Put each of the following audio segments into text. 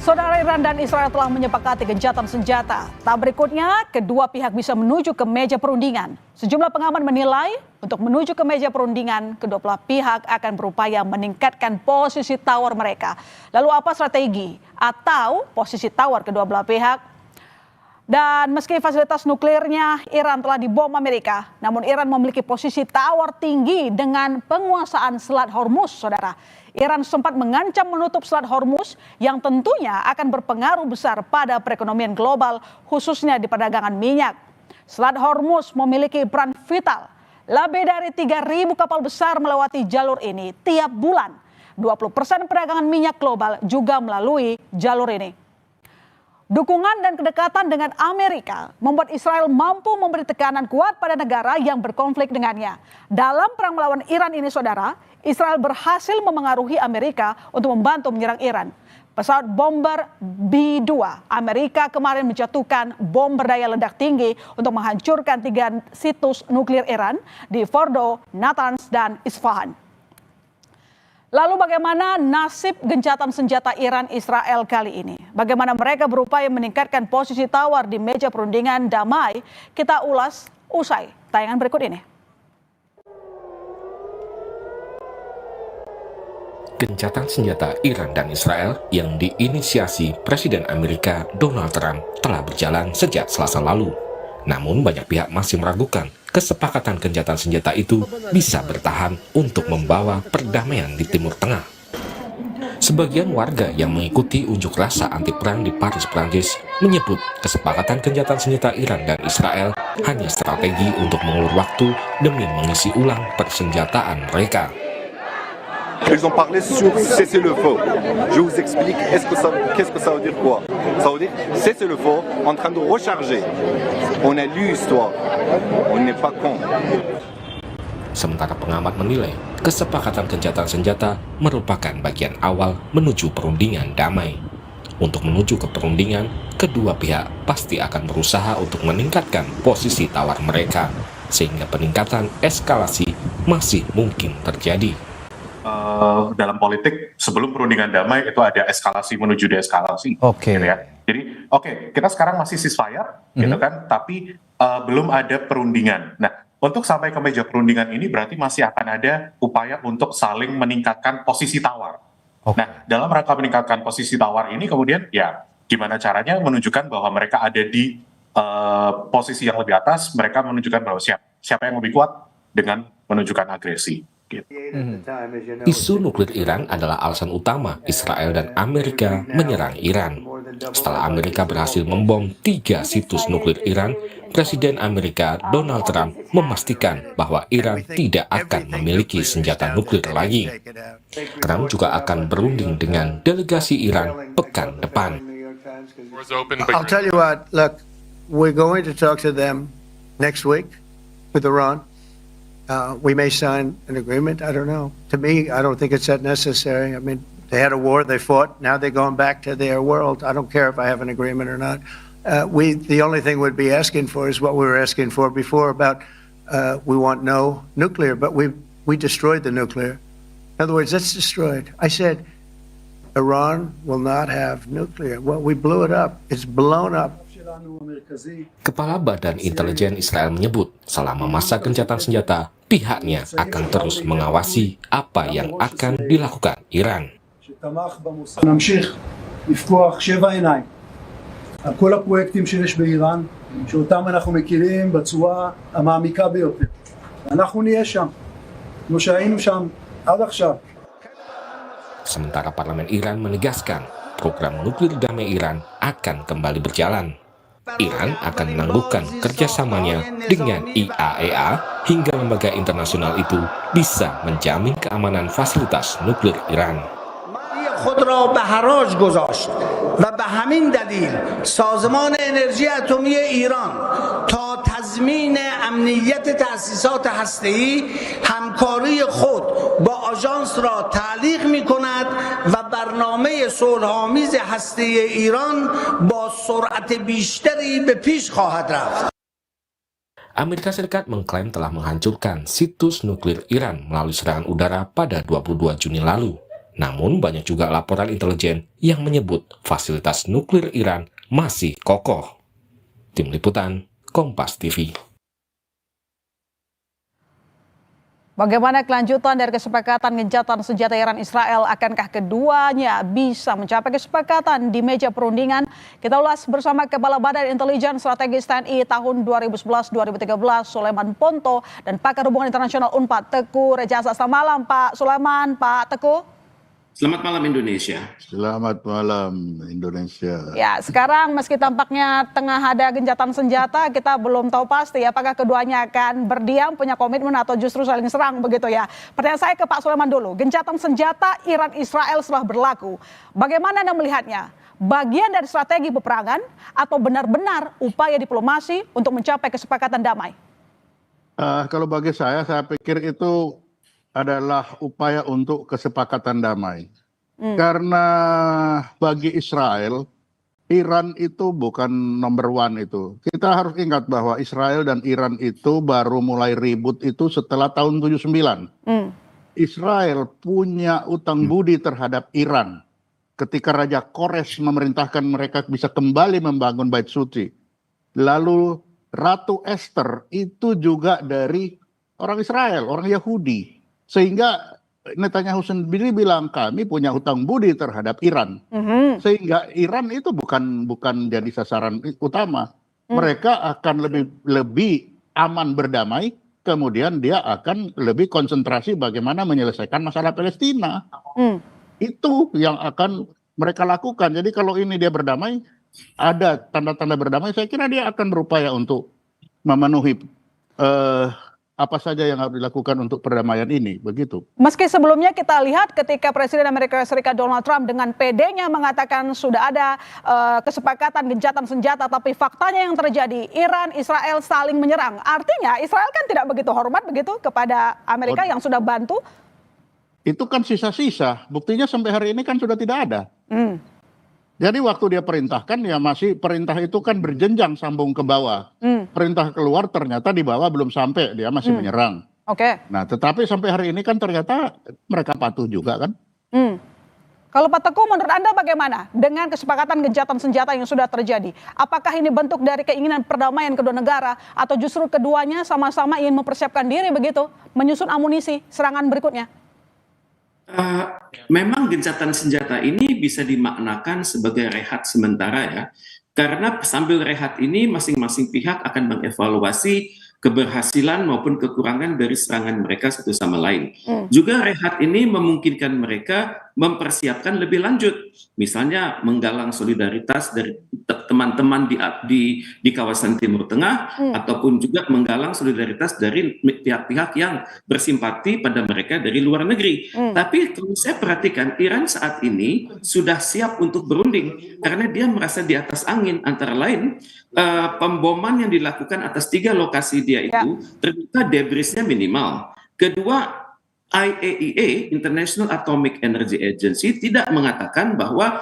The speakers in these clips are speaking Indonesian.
Saudara, Iran dan Israel telah menyepakati gencatan senjata. Tak berikutnya, kedua pihak bisa menuju ke meja perundingan. Sejumlah pengamat menilai untuk menuju ke meja perundingan, kedua belah pihak akan berupaya meningkatkan posisi tawar mereka. Lalu apa strategi atau posisi tawar kedua belah pihak? Dan meski fasilitas nuklirnya Iran telah dibom Amerika, namun Iran memiliki posisi tawar tinggi dengan penguasaan Selat Hormuz, saudara. Iran sempat mengancam menutup Selat Hormuz yang tentunya akan berpengaruh besar pada perekonomian global, khususnya di perdagangan minyak. Selat Hormuz memiliki peran vital. Lebih dari 3.000 kapal besar melewati jalur ini tiap bulan. 20% perdagangan minyak global juga melalui jalur ini. Dukungan dan kedekatan dengan Amerika membuat Israel mampu memberi tekanan kuat pada negara yang berkonflik dengannya. Dalam perang melawan Iran ini, saudara, Israel berhasil memengaruhi Amerika untuk membantu menyerang Iran. Pesawat bomber B-2 Amerika kemarin menjatuhkan bom berdaya ledak tinggi untuk menghancurkan 3 situs nuklir Iran di Fordo, Natanz, dan Isfahan. Lalu bagaimana nasib gencatan senjata Iran-Israel kali ini? Bagaimana mereka berupaya meningkatkan posisi tawar di meja perundingan damai? Kita ulas usai tayangan berikut ini. Gencatan senjata Iran dan Israel yang diinisiasi Presiden Amerika Donald Trump telah berjalan sejak Selasa lalu. Namun banyak pihak masih meragukan kesepakatan gencatan senjata itu bisa bertahan untuk membawa perdamaian di Timur Tengah. Sebagian warga yang mengikuti unjuk rasa anti perang di Paris, Prancis menyebut kesepakatan gencatan senjata Iran dan Israel hanya strategi untuk mengulur waktu demi mengisi ulang persenjataan mereka. Ils ont parlé sur cessez-le-feu. Je vous explique qu'est-ce que ça veut dire quoi. Ça veut dire cessez-le-feu en train de recharger. On a lu l'histoire. On n'est pas con. Sementara pengamat menilai kesepakatan gencatan senjata merupakan bagian awal menuju perundingan damai. Untuk menuju ke perundingan, kedua pihak pasti akan berusaha untuk meningkatkan posisi tawar mereka, sehingga peningkatan eskalasi masih mungkin terjadi. Dalam politik sebelum perundingan damai itu ada eskalasi menuju deeskalasi. Gitu ya. Jadi kita sekarang masih ceasefire gitu kan, tapi belum ada perundingan. Nah, untuk sampai ke meja perundingan ini berarti masih akan ada upaya untuk saling meningkatkan posisi tawar. Nah, dalam rangka meningkatkan posisi tawar ini kemudian ya gimana caranya menunjukkan bahwa mereka ada di posisi yang lebih atas, mereka menunjukkan bahwa siapa yang lebih kuat dengan menunjukkan agresi. Isu nuklir Iran adalah alasan utama Israel dan Amerika menyerang Iran. Setelah Amerika berhasil membom 3 situs nuklir Iran, Presiden Amerika Donald Trump memastikan bahwa Iran tidak akan memiliki senjata nuklir lagi. Trump juga akan berunding dengan delegasi Iran pekan depan. I'll tell you what, look, we're going to talk to them next week with Iran. We may sign an agreement. I don't know. To me, I don't think it's that necessary. I mean, they had a war, they fought. Now they're going back to their world. I don't care if I have an agreement or not. The only thing we'd be asking for is what we were asking for before about we want no nuclear, but we destroyed the nuclear. In other words, that's destroyed. I said Iran will not have nuclear. Well, we blew it up. It's blown up. Kepala Badan Intelijen Israel menyebut selama masa gencatan senjata, pihaknya akan terus mengawasi apa yang akan dilakukan Iran. נמשיך לפקוח 7 עיניים על כל הפרויקטים שיש באיראן, שאותם אנחנו מכירים בצורה המעמיקה ביותר. אנחנו נהיה שם, כמו שהיינו שם עד עכשיו. Sementara parlemen Iran menegaskan program nuklir damai Iran akan kembali berjalan. Iran akan menangguhkan kerjasamanya dengan IAEA hingga lembaga internasional itu bisa menjamin keamanan fasilitas nuklir Iran. خود را به حراج گذاشت و به همین دلیل سازمان انرژی اتمی ایران تا تضمین امنیت تأسیسات هسته‌ای همکاری خود با آژانس را تعلیق می‌کند و برنامه صلح‌آمیز هسته‌ای ایران با سرعت بیشتری به پیش خواهد رفت. Amerika Serikat mengklaim telah menghancurkan situs nuklir Iran melalui serangan udara pada 22 Juni lalu. Namun banyak juga laporan intelijen yang menyebut fasilitas nuklir Iran masih kokoh. Tim Liputan, Kompas TV. Bagaimana kelanjutan dari kesepakatan gencatan senjata Iran Israel? Akankah keduanya bisa mencapai kesepakatan di meja perundingan? Kita ulas bersama Kepala Badan Intelijen Strategis TNI tahun 2011-2013 Sulaiman Ponto dan pakar hubungan internasional UNPAD Teguh Rejasa. Selamat malam Pak Sulaiman, Pak Teguh. Selamat malam Indonesia. Selamat malam Indonesia. Ya, sekarang meski tampaknya tengah ada gencatan senjata, kita belum tahu pasti apakah keduanya akan berdiam, punya komitmen atau justru saling serang begitu ya. Pertanyaan saya ke Pak Sulaiman dulu. Gencatan senjata Iran Israel setelah berlaku, bagaimana Anda melihatnya? Bagian dari strategi peperangan atau benar-benar upaya diplomasi untuk mencapai kesepakatan damai? Kalau bagi saya pikir itu adalah upaya untuk kesepakatan damai. Karena bagi Israel, Iran itu bukan nomor one itu. Kita harus ingat bahwa Israel dan Iran itu baru mulai ribut itu setelah tahun 79. Israel punya utang budi terhadap Iran. Ketika Raja Kores memerintahkan mereka bisa kembali membangun Bait Suci. Lalu Ratu Esther itu juga dari orang Israel, orang Yahudi. Sehingga Netanyahu sendiri bilang kami punya hutang budi terhadap Iran. Sehingga Iran itu bukan jadi sasaran utama. Mereka akan lebih aman berdamai, kemudian dia akan lebih konsentrasi bagaimana menyelesaikan masalah Palestina. Itu yang akan mereka lakukan. Jadi kalau ini dia berdamai, ada tanda-tanda berdamai, saya kira dia akan berupaya untuk memenuhi apa saja yang harus dilakukan untuk perdamaian ini, begitu. Meski sebelumnya kita lihat ketika Presiden Amerika Serikat Donald Trump dengan PD-nya mengatakan sudah ada kesepakatan gencatan senjata, tapi faktanya yang terjadi Iran, Israel saling menyerang. Artinya Israel kan tidak begitu hormat begitu kepada Amerika yang sudah bantu. Itu kan sisa-sisa, buktinya sampai hari ini kan sudah tidak ada. Jadi waktu dia perintahkan ya masih perintah itu kan berjenjang sambung ke bawah. Perintah keluar ternyata di bawah belum sampai, dia masih menyerang. Oke. Nah tetapi sampai hari ini kan ternyata mereka patuh juga kan. Kalau Pak Teguh menurut Anda bagaimana dengan kesepakatan gencatan senjata yang sudah terjadi? Apakah ini bentuk dari keinginan perdamaian kedua negara atau justru keduanya sama-sama ingin mempersiapkan diri begitu, menyusun amunisi serangan berikutnya? Memang gencatan senjata ini bisa dimaknakan sebagai rehat sementara ya, karena sambil rehat ini masing-masing pihak akan mengevaluasi keberhasilan maupun kekurangan dari serangan mereka satu sama lain. Juga rehat ini memungkinkan mereka mempersiapkan lebih lanjut, misalnya menggalang solidaritas dari teman-teman di kawasan Timur Tengah, ataupun juga menggalang solidaritas dari pihak-pihak yang bersimpati pada mereka dari luar negeri. Tapi kalau saya perhatikan, Iran saat ini sudah siap untuk berunding karena dia merasa di atas angin. Antara lain pemboman yang dilakukan atas 3 lokasi dia itu ternyata debrisnya minimal. Kedua, IAEA International Atomic Energy Agency tidak mengatakan bahwa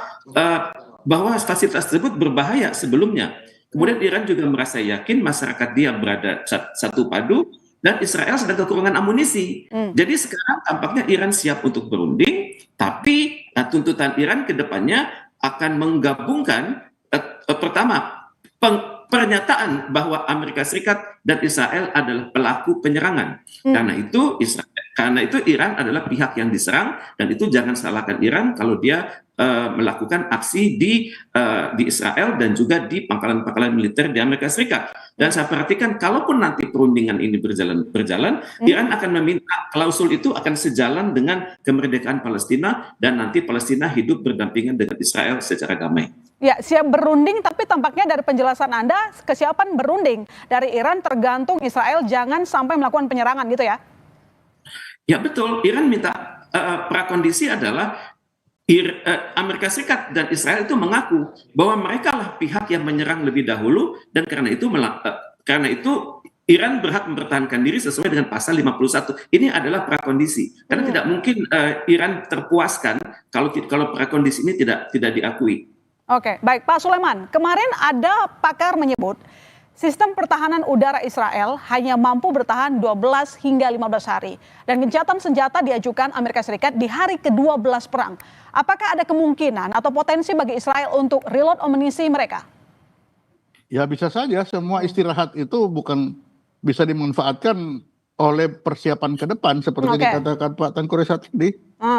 fasilitas tersebut berbahaya sebelumnya. Kemudian Iran juga merasa yakin masyarakat dia berada satu padu dan Israel sedang kekurangan amunisi. Jadi sekarang tampaknya Iran siap untuk berunding, tapi tuntutan Iran ke depannya akan menggabungkan pertama pernyataan bahwa Amerika Serikat dan Israel adalah pelaku penyerangan. Karena itu Iran adalah pihak yang diserang, dan itu jangan salahkan Iran kalau dia melakukan aksi di Israel dan juga di pangkalan-pangkalan militer di Amerika Serikat. Dan saya perhatikan kalaupun nanti perundingan ini berjalan, Iran akan meminta klausul itu akan sejalan dengan kemerdekaan Palestina dan nanti Palestina hidup berdampingan dengan Israel secara damai. Ya, siap berunding, tapi tampaknya dari penjelasan Anda, kesiapan berunding dari Iran tergantung Israel jangan sampai melakukan penyerangan gitu ya? Ya betul, Iran minta prakondisi adalah Amerika Serikat dan Israel itu mengaku bahwa mereka lah pihak yang menyerang lebih dahulu, dan karena itu Iran berhak mempertahankan diri sesuai dengan pasal 51. Ini adalah prakondisi, karena tidak mungkin Iran terpuaskan kalau prakondisi ini tidak diakui. Oke, baik Pak Sulaiman. Kemarin ada pakar menyebut Sistem pertahanan udara Israel hanya mampu bertahan 12 hingga 15 hari. Dan gencatan senjata diajukan Amerika Serikat di hari ke-12 perang. Apakah ada kemungkinan atau potensi bagi Israel untuk reload amunisi mereka? Ya bisa saja, semua istirahat itu bukan bisa dimanfaatkan oleh persiapan ke depan seperti dikatakan Pak Tengku Reza tadi.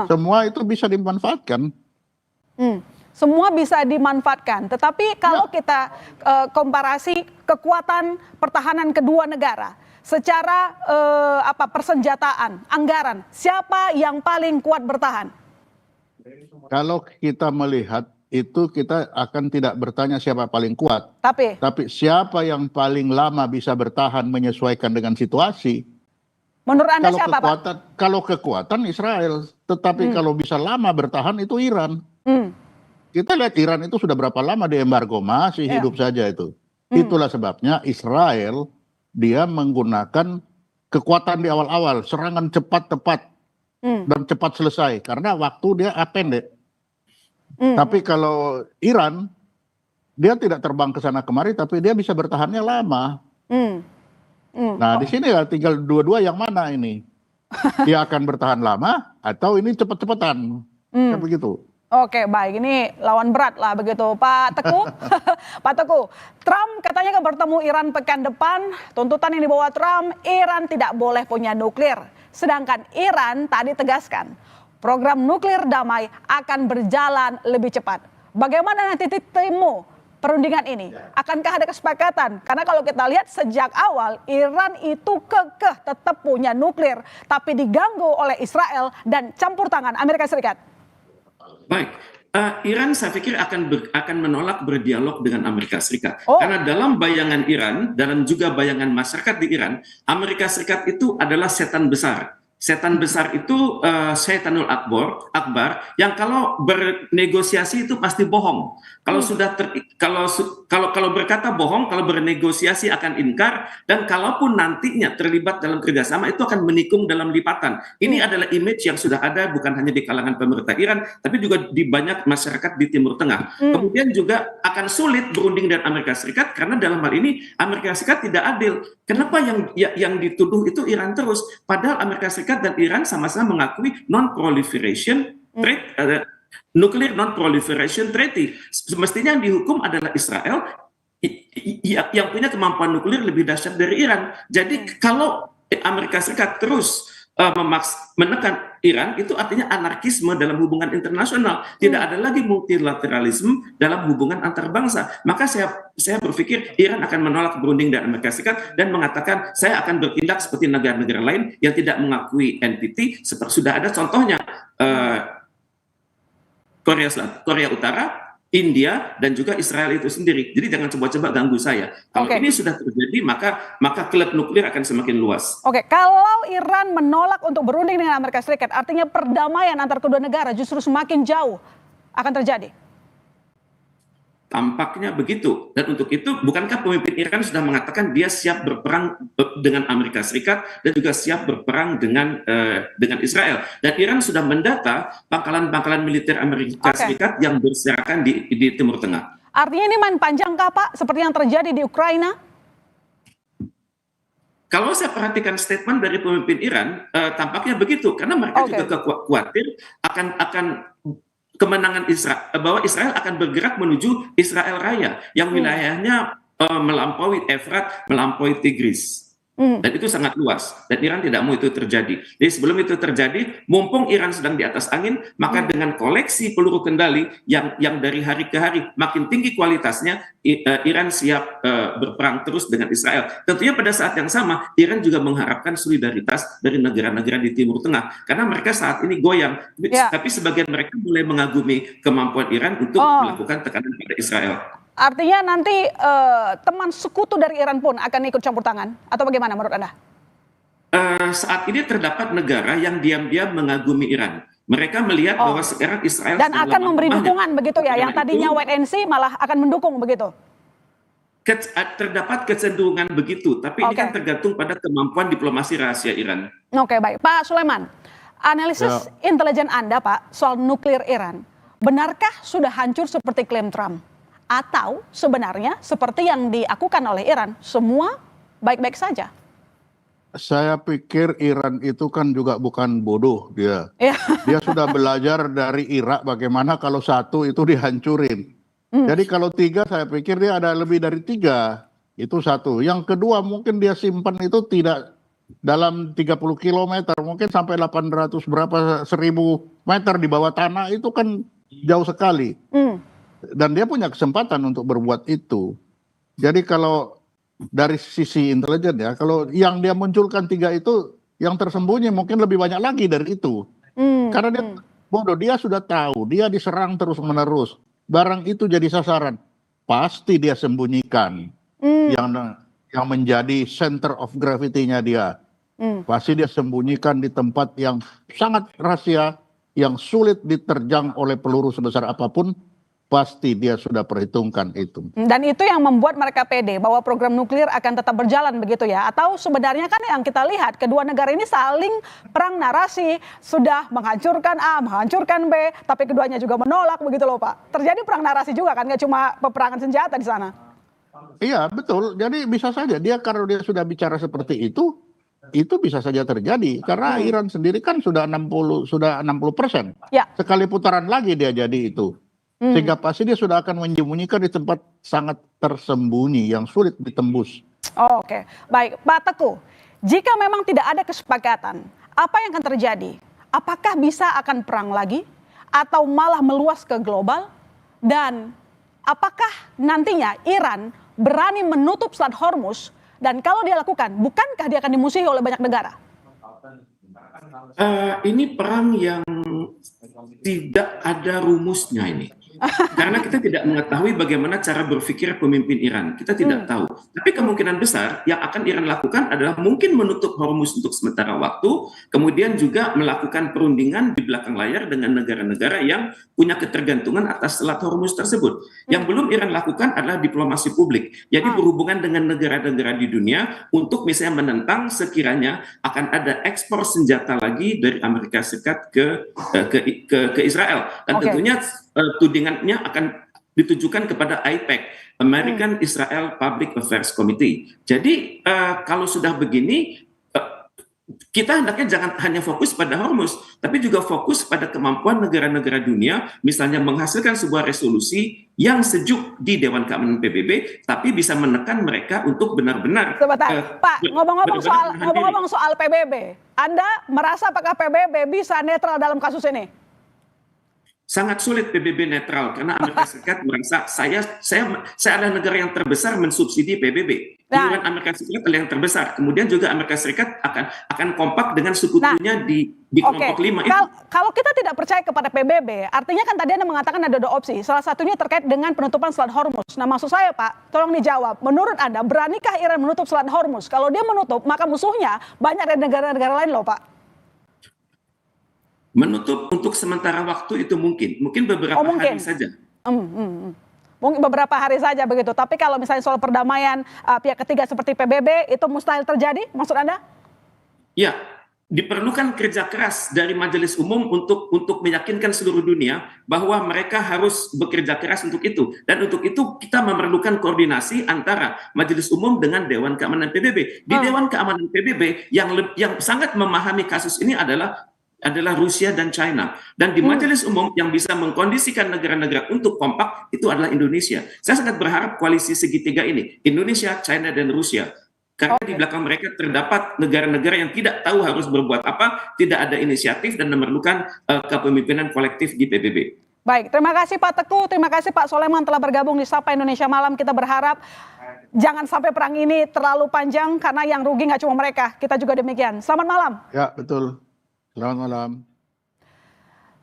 Semua itu bisa dimanfaatkan. Semua bisa dimanfaatkan, tetapi kalau kita komparasi kekuatan pertahanan kedua negara secara persenjataan, anggaran, siapa yang paling kuat bertahan? Kalau kita melihat itu kita akan tidak bertanya siapa paling kuat, tapi siapa yang paling lama bisa bertahan menyesuaikan dengan situasi. Menurut Anda siapa, Pak? Kalau kekuatan Israel, tetapi kalau bisa lama bertahan itu Iran. Kita lihat Iran itu sudah berapa lama di embargo, masih hidup saja itu. Itulah sebabnya Israel dia menggunakan kekuatan di awal-awal, serangan cepat tepat dan cepat selesai karena waktu dia pendek. Tapi kalau Iran dia tidak terbang ke sana kemari, tapi dia bisa bertahannya lama. Nah di sini ya tinggal dua-dua yang mana ini? Dia akan bertahan lama atau ini cepat-cepatan? Kan begitu. Oke, baik. Ini lawan berat lah begitu, Pak Teguh. Pak Teguh, Trump katanya akan bertemu Iran pekan depan. Tuntutan yang dibawa Trump, Iran tidak boleh punya nuklir. Sedangkan Iran tadi tegaskan, program nuklir damai akan berjalan lebih cepat. Bagaimana nanti titikmu perundingan ini? Akankah ada kesepakatan? Karena kalau kita lihat sejak awal, Iran itu kekeh tetap punya nuklir, tapi diganggu oleh Israel dan campur tangan Amerika Serikat. Baik, Iran saya pikir akan menolak berdialog dengan Amerika Serikat. Karena dalam bayangan Iran dan juga bayangan masyarakat di Iran, Amerika Serikat itu adalah setan besar. Setan besar itu Syaitanul Akbar yang kalau bernegosiasi itu pasti bohong. Kalau sudah kalau berkata bohong, kalau bernegosiasi akan ingkar, dan kalaupun nantinya terlibat dalam kerjasama itu akan menikung dalam lipatan. Ini adalah image yang sudah ada bukan hanya di kalangan pemerintah Iran, tapi juga di banyak masyarakat di Timur Tengah. Kemudian juga akan sulit berunding dengan Amerika Serikat karena dalam hal ini Amerika Serikat tidak adil. Kenapa yang dituduh itu Iran terus? Padahal Amerika Serikat dan Iran sama-sama mengakui non-proliferation trade, nuclear non-proliferation treaty. Semestinya yang dihukum adalah Israel yang punya kemampuan nuklir lebih dahsyat dari Iran. Jadi kalau Amerika Serikat terus menekan Iran, itu artinya anarkisme dalam hubungan internasional. Tidak ada lagi multilateralisme dalam hubungan antar bangsa. Maka saya berpikir Iran akan menolak berunding dengan Amerika Serikat dan mengatakan saya akan bertindak seperti negara-negara lain yang tidak mengakui NPT. Seperti sudah ada contohnya Korea Utara, India, dan juga Israel itu sendiri. Jadi jangan coba-coba ganggu saya. Kalau ini sudah terjadi, maka klub nuklir akan semakin luas. Oke, kalau Iran menolak untuk berunding dengan Amerika Serikat, artinya perdamaian antar kedua negara justru semakin jauh akan terjadi. Tampaknya begitu. Dan untuk itu, bukankah pemimpin Iran sudah mengatakan dia siap berperang dengan Amerika Serikat dan juga siap berperang dengan Israel. Dan Iran sudah mendata pangkalan-pangkalan militer Amerika Serikat yang berserakan di Timur Tengah. Artinya ini main panjang kah, Pak? Seperti yang terjadi di Ukraina? Kalau saya perhatikan statement dari pemimpin Iran, tampaknya begitu. Karena mereka juga khawatir akan kemenangan Israel, bahwa Israel akan bergerak menuju Israel Raya yang wilayahnya melampaui Efrat, melampaui Tigris. Dan itu sangat luas, dan Iran tidak mau itu terjadi. Jadi sebelum itu terjadi, mumpung Iran sedang di atas angin, maka dengan koleksi peluru kendali yang dari hari ke hari makin tinggi kualitasnya, Iran siap berperang terus dengan Israel. Tentunya pada saat yang sama, Iran juga mengharapkan solidaritas dari negara-negara di Timur Tengah, karena mereka saat ini goyang. Tapi sebagian mereka mulai mengagumi kemampuan Iran untuk melakukan tekanan pada Israel. Artinya nanti teman sekutu dari Iran pun akan ikut campur tangan, atau bagaimana menurut Anda? Saat ini terdapat negara yang diam-diam mengagumi Iran. Mereka melihat bahwa sekarang Israel dan akan memberi dukungan begitu ya, yang tadinya wait and see malah akan mendukung begitu. Terdapat kecenderungan begitu, tapi ini kan tergantung pada kemampuan diplomasi rahasia Iran. Oke, baik. Pak Sulaiman, analisis intelijen Anda, Pak, soal nuklir Iran, benarkah sudah hancur seperti klaim Trump? Atau sebenarnya seperti yang dilakukan oleh Iran, semua baik-baik saja? Saya pikir Iran itu kan juga bukan bodoh dia. Dia sudah belajar dari Irak bagaimana kalau satu itu dihancurin. Jadi kalau 3 saya pikir dia ada lebih dari 3. Itu satu. Yang kedua mungkin dia simpan itu tidak dalam 30 km, mungkin sampai 800 1000 meter di bawah tanah, itu kan jauh sekali. Dan dia punya kesempatan untuk berbuat itu. Jadi kalau dari sisi intelijen ya, kalau yang dia munculkan 3 itu, yang tersembunyi mungkin lebih banyak lagi dari itu. Karena dia bodoh, dia sudah tahu, dia diserang terus-menerus. Barang itu jadi sasaran, pasti dia sembunyikan. Yang menjadi center of gravity-nya dia. Pasti dia sembunyikan di tempat yang sangat rahasia, yang sulit diterjang oleh peluru sebesar apapun. Pasti dia sudah perhitungkan itu. Dan itu yang membuat mereka pede bahwa program nuklir akan tetap berjalan begitu ya? Atau sebenarnya kan yang kita lihat kedua negara ini saling perang narasi, sudah menghancurkan A, menghancurkan B, tapi keduanya juga menolak begitu loh Pak. Terjadi perang narasi juga kan, nggak cuma peperangan senjata di sana. Iya betul, jadi bisa saja dia kalau dia sudah bicara seperti itu bisa saja terjadi. Karena Iran sendiri kan sudah 60%. Ya. Sekali putaran lagi dia jadi itu. Sehingga pasti dia sudah akan menyembunyikan di tempat sangat tersembunyi yang sulit ditembus. Oke, baik Pak Teguh. Jika memang tidak ada kesepakatan, apa yang akan terjadi? Apakah bisa akan perang lagi? Atau malah meluas ke global? Dan apakah nantinya Iran berani menutup Selat Hormuz? Dan kalau dia lakukan, bukankah dia akan dimusuhi oleh banyak negara? Ini perang yang tidak ada rumusnya ini. Karena kita tidak mengetahui bagaimana cara berpikir pemimpin Iran. Kita tidak tahu. Tapi kemungkinan besar yang akan Iran lakukan adalah mungkin menutup Hormuz untuk sementara waktu, kemudian juga melakukan perundingan di belakang layar dengan negara-negara yang punya ketergantungan atas Selat Hormuz tersebut. Yang belum Iran lakukan adalah diplomasi publik. Jadi berhubungan dengan negara-negara di dunia untuk misalnya menentang sekiranya akan ada ekspor senjata lagi dari Amerika Serikat ke Israel. Dan tentunya tudingannya akan ditujukan kepada AIPAC, American Israel Public Affairs Committee. Jadi kalau sudah begini, kita hendaknya jangan hanya fokus pada Hormuz, tapi juga fokus pada kemampuan negara-negara dunia, misalnya menghasilkan sebuah resolusi yang sejuk di Dewan Keamanan PBB, tapi bisa menekan mereka untuk benar-benar. Sebentar, Pak, ngomong-ngomong soal PBB, Anda merasa apakah PBB bisa netral dalam kasus ini? Sangat sulit PBB netral karena Amerika Serikat merasa saya adalah negara yang terbesar mensubsidi PBB. Iuran Amerika Serikat adalah yang terbesar. Kemudian juga Amerika Serikat akan kompak dengan sekutunya di kelompok 5 itu. Kalau kita tidak percaya kepada PBB, artinya kan tadi Anda mengatakan ada 2 opsi. Salah satunya terkait dengan penutupan Selat Hormuz. Nah, maksud saya Pak, tolong dijawab. Menurut Anda, beranikah Iran menutup Selat Hormuz? Kalau dia menutup, maka musuhnya banyak dari negara-negara lain loh Pak. Menutup untuk sementara waktu itu mungkin beberapa hari saja. Mungkin beberapa hari saja begitu. Tapi kalau misalnya soal perdamaian pihak ketiga seperti PBB itu mustahil terjadi, maksud Anda? Ya, diperlukan kerja keras dari Majelis Umum untuk meyakinkan seluruh dunia bahwa mereka harus bekerja keras untuk itu. Dan untuk itu kita memerlukan koordinasi antara Majelis Umum dengan Dewan Keamanan PBB. Di Dewan Keamanan PBB yang sangat memahami kasus ini adalah Rusia dan China. Dan di Majelis Umum yang bisa mengkondisikan negara-negara untuk kompak itu adalah Indonesia. Saya sangat berharap koalisi segitiga ini, Indonesia, China, dan Rusia. Karena di belakang mereka terdapat negara-negara yang tidak tahu harus berbuat apa, tidak ada inisiatif dan memerlukan kepemimpinan kolektif di PBB. Baik, terima kasih Pak Teguh, terima kasih Pak Soleman telah bergabung di Sapa Indonesia Malam. Kita berharap jangan sampai perang ini terlalu panjang karena yang rugi nggak cuma mereka, kita juga demikian. Selamat malam. Ya, betul. Selamat malam.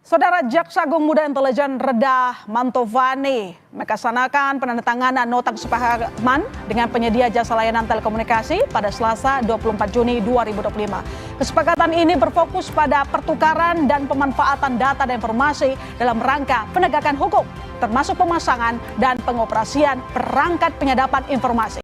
Saudara Jaksa Agung Muda Intelijen Reda Mantovani melaksanakan penandatanganan nota kesepakatan dengan penyedia jasa layanan telekomunikasi pada Selasa 24 Juni 2025. Kesepakatan ini berfokus pada pertukaran dan pemanfaatan data dan informasi dalam rangka penegakan hukum, termasuk pemasangan dan pengoperasian perangkat penyadapan informasi.